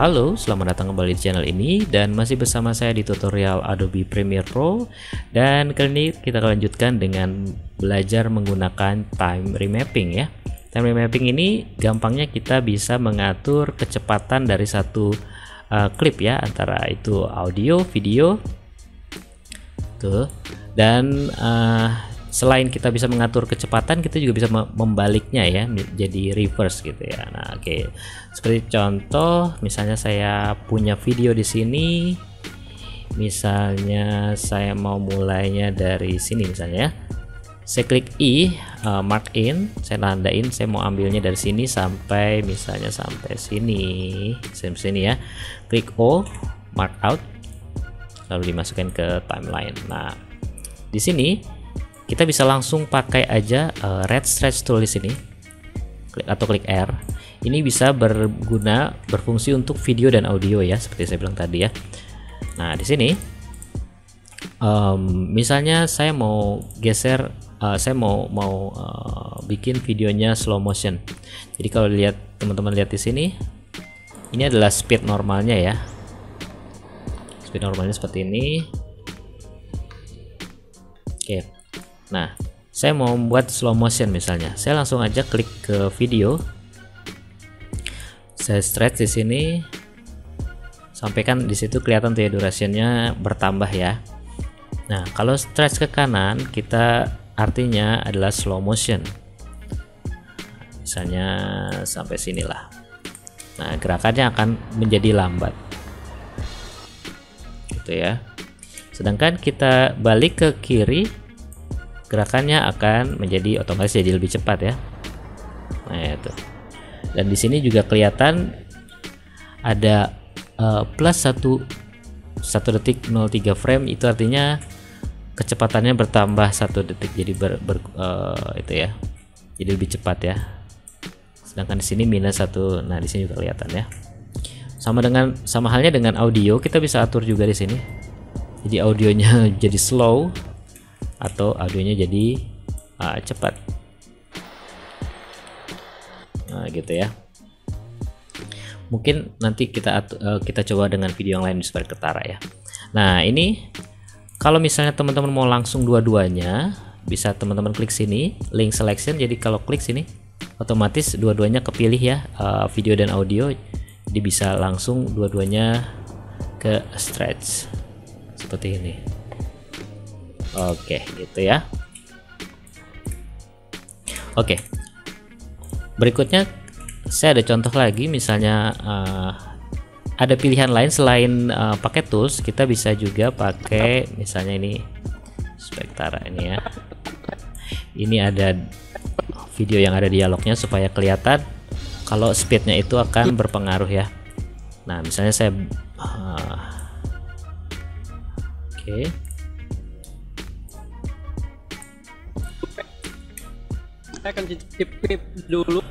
Halo, selamat datang kembali di channel ini dan masih bersama saya di tutorial Adobe Premiere Pro. Dan kali ini kita akan lanjutkan dengan belajar menggunakan time remapping ya. Time remapping ini gampangnya kita bisa mengatur kecepatan dari satu klip ya, antara itu audio, video tuh. Dan selain kita bisa mengatur kecepatan, kita juga bisa membaliknya ya, jadi reverse gitu ya. Nah, oke. Seperti contoh, misalnya saya punya video di sini. Misalnya saya mau mulainya dari sini misalnya ya. Saya klik I, mark in, saya tandain, saya mau ambilnya dari sini sampai misalnya sampai sini. Sampai sini ya. Klik O, mark out, lalu dimasukkan ke timeline. Nah, di sini kita bisa langsung pakai aja red stretch tool di sini, atau klik R. Ini bisa berfungsi untuk video dan audio ya, seperti saya bilang tadi ya. Nah, di sini misalnya saya mau geser, saya mau bikin videonya slow motion. Jadi kalau lihat teman-teman lihat di sini, ini adalah speed normalnya ya. Speed normalnya seperti ini. Oke. Nah, saya mau membuat slow motion misalnya. Saya langsung aja klik ke video. Saya stretch di sini. Sampai kan di situ kelihatan tuh ya, durasinya bertambah ya. Nah, kalau stretch ke kanan, kita artinya adalah slow motion. Misalnya sampai sinilah. Nah, gerakannya akan menjadi lambat. Gitu ya. Sedangkan kita balik ke kiri, gerakannya akan menjadi otomatis jadi lebih cepat ya. Nah, itu. Dan di sini juga kelihatan ada plus 1 detik 03 frame, itu artinya kecepatannya bertambah 1 detik, jadi itu ya. Jadi lebih cepat ya. Sedangkan di sini minus 1. Nah, di sini juga kelihatan ya. Sama halnya dengan audio, kita bisa atur juga di sini. Jadi audionya jadi slow atau audionya jadi cepat. Nah, gitu ya. Mungkin nanti kita coba dengan video yang lain supaya ketara ya. Nah, ini kalau misalnya teman-teman mau langsung dua-duanya, bisa teman-teman klik sini, link selection. Jadi kalau klik sini, otomatis dua-duanya kepilih ya, video dan audio. Jadi bisa langsung dua-duanya ke stretch seperti ini. Oke, gitu ya. Oke. Berikutnya saya ada contoh lagi, misalnya ada pilihan lain selain pakai tools, kita bisa juga pakai misalnya ini Spectara ini ya. Ini ada video yang ada dialognya supaya kelihatan kalau speednya itu akan berpengaruh ya. Nah, misalnya saya oke. Saya akan cicip dulu.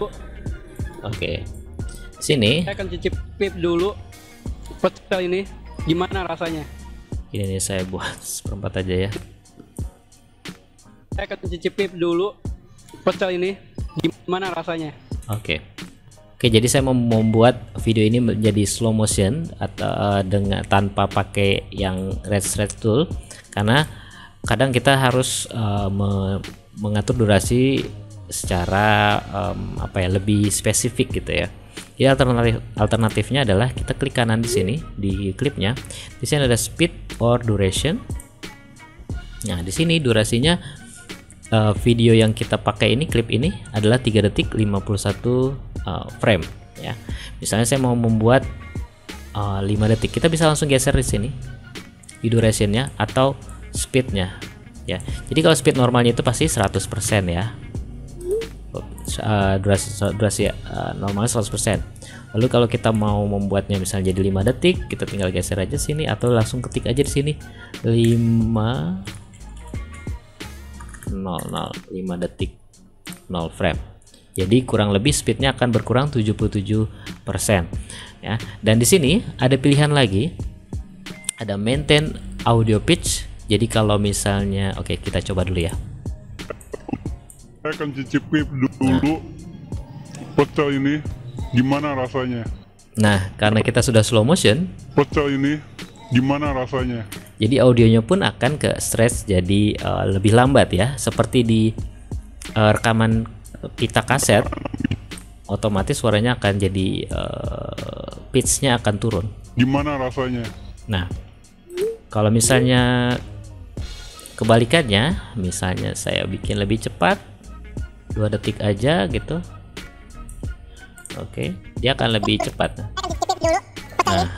Oke. Sini. Saya akan cicip dulu pecel ini, gimana rasanya? Ini nih, saya buat seperempat aja ya. Saya akan cicip dulu pecel ini, gimana rasanya? Oke. Oke, jadi saya mau membuat video ini menjadi slow motion atau tanpa pakai yang red stretch tool, karena kadang kita harus mengatur durasi secara lebih spesifik gitu ya. Jadi alternatifnya adalah kita klik kanan di sini di klipnya. Di sini ada speed or duration. Nah, di sini durasinya video yang kita pakai ini, klip ini adalah 3 detik 51 frame ya. Misalnya saya mau membuat 5 detik, kita bisa langsung geser di sini di durationnya atau speednya ya. Jadi kalau speed normalnya itu pasti 100% ya. Durasi normalnya 100%. Lalu kalau kita mau membuatnya misalnya jadi 5 detik, kita tinggal geser aja sini atau langsung ketik aja di sini 5 detik 0 frame. Jadi kurang lebih speednya akan berkurang 77% ya. Dan di sini ada pilihan lagi, ada maintain audio pitch. Jadi kalau misalnya, oke, kita coba dulu ya. Saya akan cicip dulu pecel ini, gimana rasanya? Nah, karena kita sudah slow motion, Pecel ini gimana rasanya? jadi audionya pun akan ke stretch jadi lebih lambat ya, seperti di rekaman pita kaset, otomatis suaranya akan jadi pitch-nya akan turun. Gimana rasanya? Nah, kalau misalnya kebalikannya, misalnya saya bikin lebih cepat 2 detik aja gitu, oke, dia akan lebih cepat. Nah,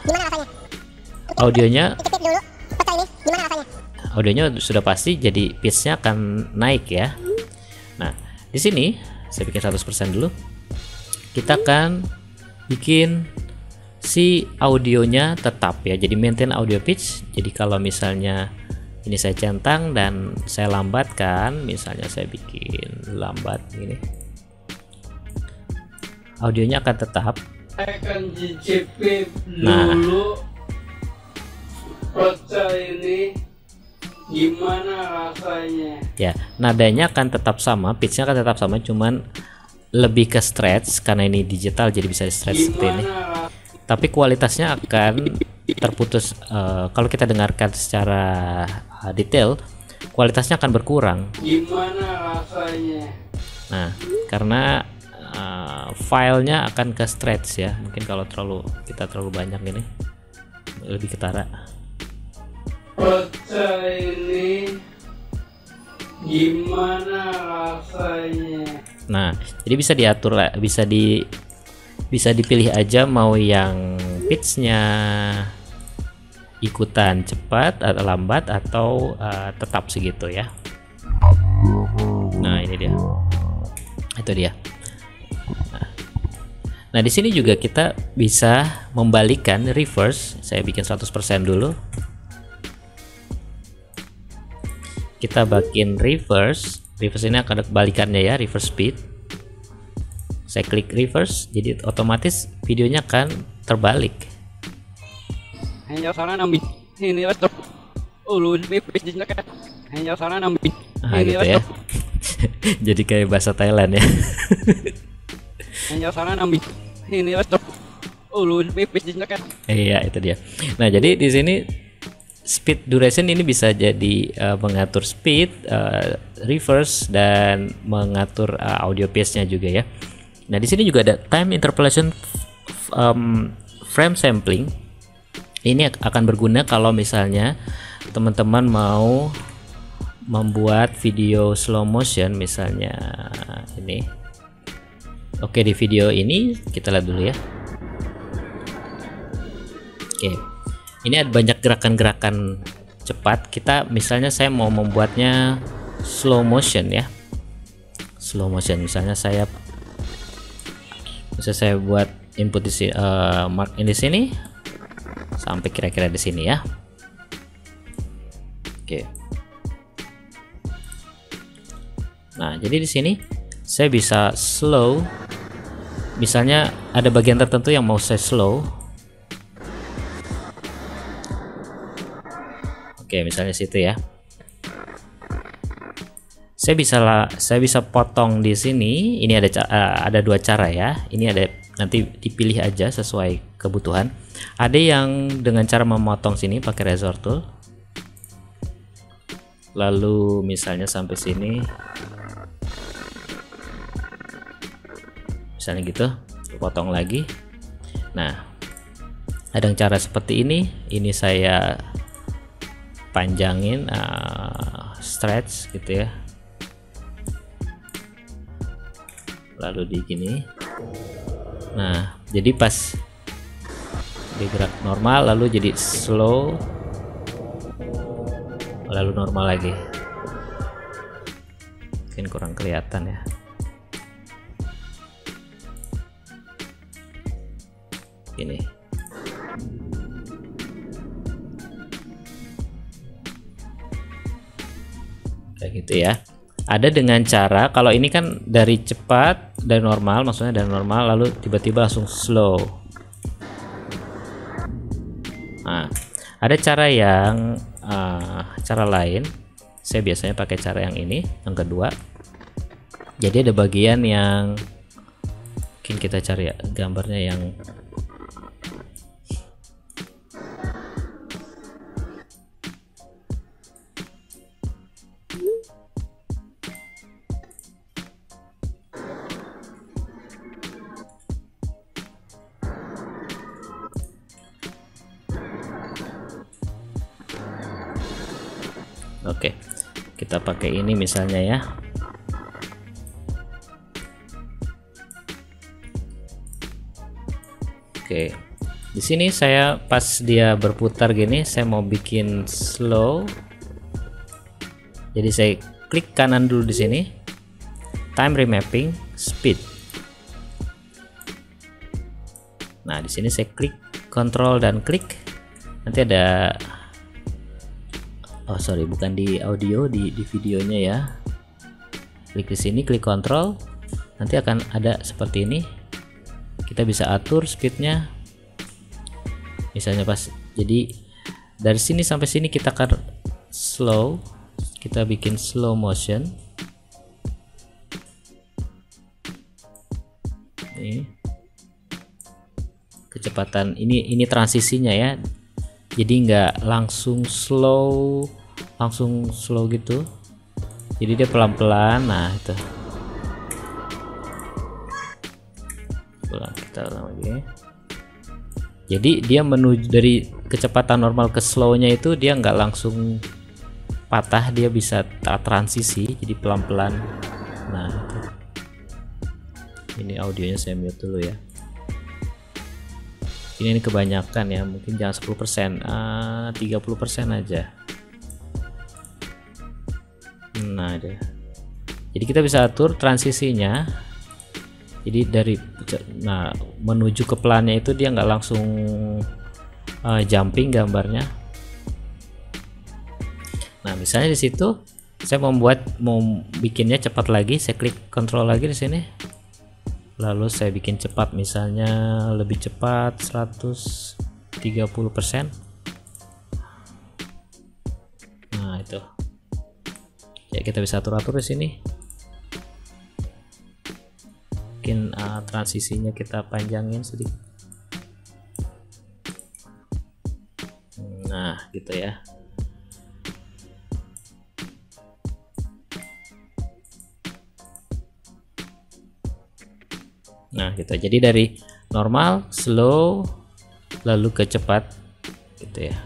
audionya sudah pasti jadi pitch-nya akan naik ya. Nah, di sini saya bikin 100% dulu. Kita akan bikin si audionya tetap ya, jadi maintain audio pitch. Jadi kalau misalnya ini saya centang dan saya lambatkan, misalnya saya bikin lambat gini, audionya akan tetap. Akan cicipin Nah, dulu pecel ini gimana rasanya. ya, nadanya akan tetap sama, pitchnya akan tetap sama, cuman lebih ke stretch karena ini digital, jadi bisa di stretch seperti ini. Tapi kualitasnya akan terputus. Kalau kita dengarkan secara detail, kualitasnya akan berkurang. Gimana rasanya? Nah, karena filenya akan ke stretch ya. Mungkin kalau kita terlalu banyak gini, lebih ketara. Pecel ini gimana rasanya? Nah, jadi bisa diatur lah, bisa dipilih aja mau yang pitch-nya ikutan cepat atau lambat atau tetap segitu ya. Nah, ini dia. Itu dia. Nah, di sini juga kita bisa membalikan reverse. Saya bikin 100% dulu. Kita bikin reverse. Reverse ini akan ada kebalikannya ya, reverse speed. Saya klik reverse, jadi otomatis videonya akan terbalik. Hanya saran ambil ini laptop. Ulun pipis kan. Hanya saran ambil Nah, ini gitu ya. laptop. Jadi kayak bahasa Thailand ya. Hanya saran ambil ini laptop. Ulun pipis kan. Iya, itu dia. Nah, jadi di sini speed duration ini bisa jadi mengatur speed, reverse, dan mengatur audio pace-nya juga ya. Nah, di sini juga ada time interpolation, frame sampling. Ini akan berguna kalau misalnya teman-teman mau membuat video slow motion, misalnya ini. Oke, di video ini kita lihat dulu ya. Oke, ini ada banyak gerakan-gerakan cepat. Misalnya saya mau membuatnya slow motion ya. Slow motion, misalnya saya buat input di sini, mark in di sini sampai kira-kira di sini ya. Oke. Nah, jadi di sini saya bisa slow. Misalnya ada bagian tertentu yang mau saya slow. Oke, misalnya situ ya. Saya bisa potong di sini. Ini ada dua cara ya. Ini ada, nanti dipilih aja sesuai kebutuhan. Ada yang dengan cara memotong sini pakai razor tool. Lalu misalnya sampai sini. Misalnya gitu, potong lagi. Nah, ada yang cara seperti ini. Ini saya panjangin, stretch gitu ya, lalu di gini. Nah, jadi pas digerak normal lalu jadi slow, lalu normal lagi. Mungkin kurang kelihatan ya. Gini. Kayak gitu ya. Ada dengan cara, kalau ini kan dari cepat dan normal, maksudnya dari normal lalu tiba-tiba langsung slow. Nah, ada cara yang cara lain. Saya biasanya pakai cara yang ini, yang kedua. Jadi ada bagian yang mungkin kita cari ya, gambarnya yang Oke, kita pakai ini misalnya ya. Oke, di sini saya pas dia berputar gini, saya mau bikin slow. Jadi saya klik kanan dulu di sini, time remapping, speed. Nah, di sini saya klik control dan klik. Nanti ada, oh sorry, bukan di audio, di videonya ya. Klik di sini, klik control, nanti akan ada seperti ini. Kita bisa atur speednya, misalnya pas, jadi dari sini sampai sini kita akan slow, kita bikin slow motion. Ini kecepatan, ini transisinya ya, jadi nggak langsung slow gitu, jadi dia pelan-pelan. Nah itu kita lagi, jadi dia menuju dari kecepatan normal ke slownya itu dia nggak langsung patah, dia bisa transisi jadi pelan-pelan. Nah itu. Ini audionya saya mute dulu ya, ini kebanyakan ya, mungkin jangan 10%, 30% aja. Nah deh, jadi kita bisa atur transisinya, jadi dari menuju ke pelannya itu dia nggak langsung jumping gambarnya. Nah misalnya di situ saya mau bikinnya cepat lagi, saya klik control lagi di sini, lalu saya bikin cepat, misalnya lebih cepat 130%. Nah itu ya, kita bisa atur-atur di sini. Mungkin transisinya kita panjangin sedikit. Nah gitu ya. Nah gitu, jadi dari normal, slow, lalu ke cepat gitu ya.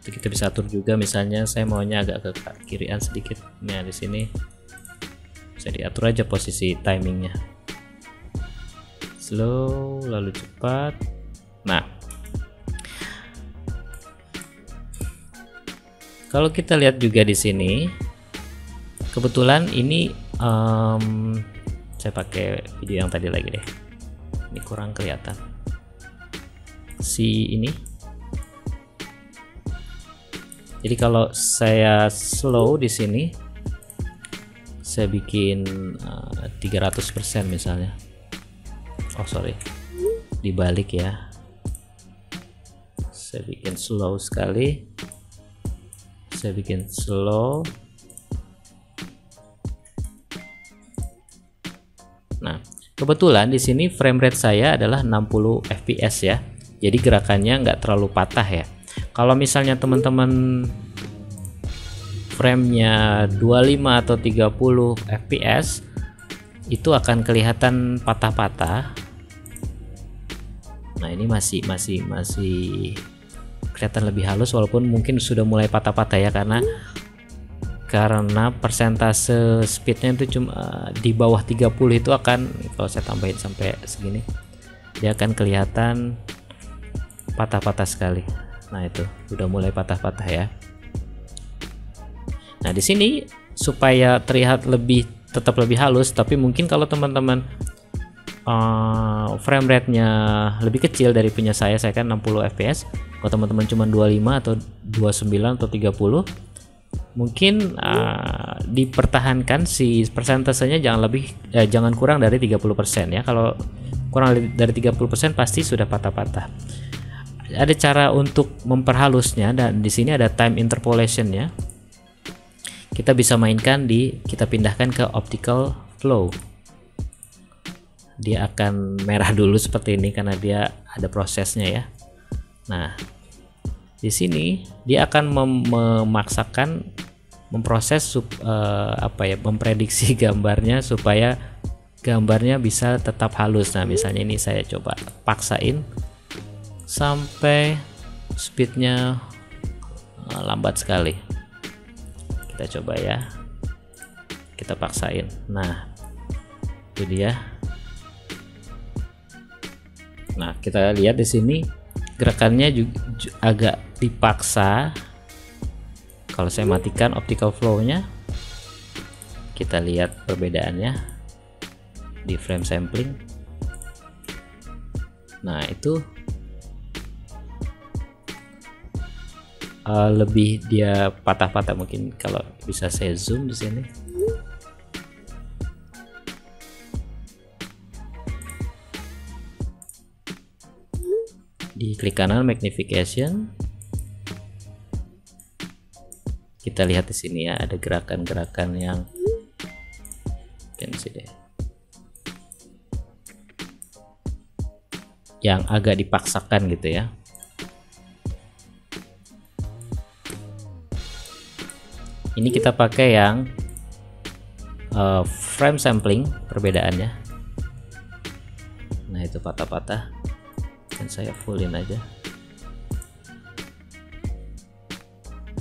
Jadi kita bisa atur juga, misalnya saya maunya agak ke kirian sedikit. Nah di sini bisa diatur aja posisi timingnya, slow lalu cepat. Nah kalau kita lihat juga di sini, kebetulan ini saya pakai video yang tadi lagi deh, ini kurang kelihatan si ini. Jadi kalau saya slow di sini, saya bikin 300% misalnya. Oh sorry, dibalik ya, saya bikin slow sekali, saya bikin slow. Nah kebetulan di sini frame rate saya adalah 60 fps ya, jadi gerakannya nggak terlalu patah ya. Kalau misalnya teman-teman framenya 25 atau 30 fps, itu akan kelihatan patah-patah. Nah ini masih kelihatan lebih halus, walaupun mungkin sudah mulai patah-patah ya, karena persentase speednya itu cuma di bawah 30 itu akan, kalau saya tambahin sampai segini, dia akan kelihatan patah-patah sekali. Nah itu udah mulai patah-patah ya. Nah di sini supaya terlihat tetap lebih halus, tapi mungkin kalau teman-teman frame rate-nya lebih kecil dari punya saya kan 60 fps, kalau teman-teman cuma 25 atau 29 atau 30, mungkin dipertahankan si persentasenya jangan kurang dari 30% ya. Kalau kurang dari 30% pasti sudah patah-patah. Ada cara untuk memperhalusnya, dan di sini ada time interpolation ya. Kita bisa mainkan kita pindahkan ke optical flow. Dia akan merah dulu seperti ini karena dia ada prosesnya ya. Nah, di sini dia akan memproses memprediksi gambarnya supaya gambarnya bisa tetap halus. Nah, misalnya ini saya coba paksain sampai speednya lambat sekali. Kita coba ya, kita paksain. Nah, itu dia. Nah, kita lihat di sini gerakannya juga agak dipaksa. Kalau saya matikan optical flow-nya, kita lihat perbedaannya di frame sampling. Nah, itu lebih dia patah-patah. Mungkin kalau bisa saya zoom di sini. Di klik kanan magnification, kita lihat di sini ya, ada gerakan-gerakan yang yang agak dipaksakan gitu ya. Ini kita pakai yang frame sampling perbedaannya. Nah, itu patah-patah, dan saya fullin aja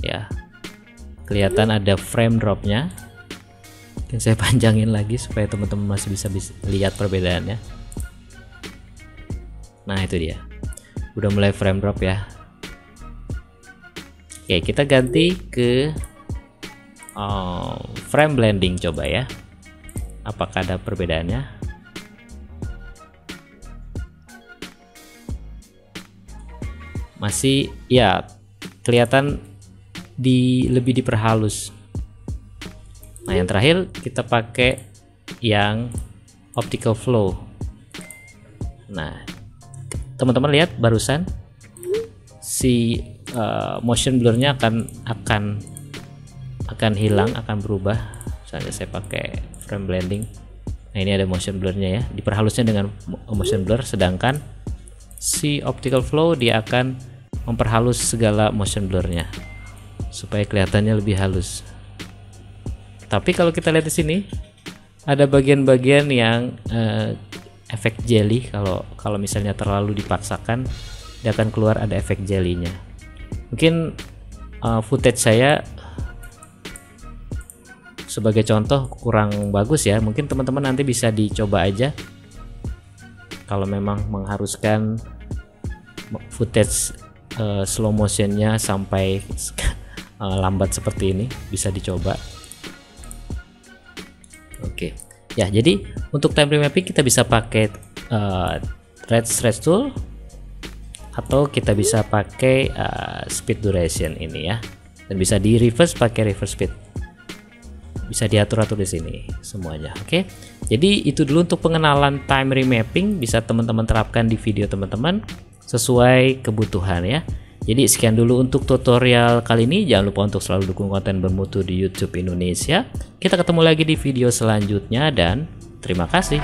ya. Kelihatan ada frame dropnya. Mungkin saya panjangin lagi supaya teman-teman masih bisa lihat perbedaannya. Nah, itu dia, udah mulai frame drop ya. Oke, kita ganti ke frame blending, coba ya, apakah ada perbedaannya. Masih ya, kelihatan lebih diperhalus. Nah, yang terakhir kita pakai yang optical flow. Nah, teman-teman lihat barusan si motion blurnya akan hilang, akan berubah. Misalnya saya pakai frame blending. Nah, ini ada motion blurnya ya, diperhalusnya dengan motion blur, sedangkan si optical flow dia akan memperhalus segala motion blurnya supaya kelihatannya lebih halus. Tapi kalau kita lihat di sini ada bagian-bagian yang efek jelly. Kalau misalnya terlalu dipaksakan, dia akan keluar ada efek jellynya. Mungkin footage saya sebagai contoh kurang bagus ya. Mungkin teman-teman nanti bisa dicoba aja. Kalau memang mengharuskan footage slow motionnya sampai lambat seperti ini, bisa dicoba. Oke ya, jadi untuk time remapping kita bisa pakai red stretch tool, atau kita bisa pakai speed duration ini ya, dan bisa di reverse pakai reverse speed. Bisa diatur-atur di sini semuanya. Oke, jadi itu dulu untuk pengenalan time remapping. Bisa teman-teman terapkan di video teman-teman sesuai kebutuhan ya. Jadi sekian dulu untuk tutorial kali ini. Jangan lupa untuk selalu dukung konten bermutu di YouTube Indonesia. Kita ketemu lagi di video selanjutnya, dan terima kasih.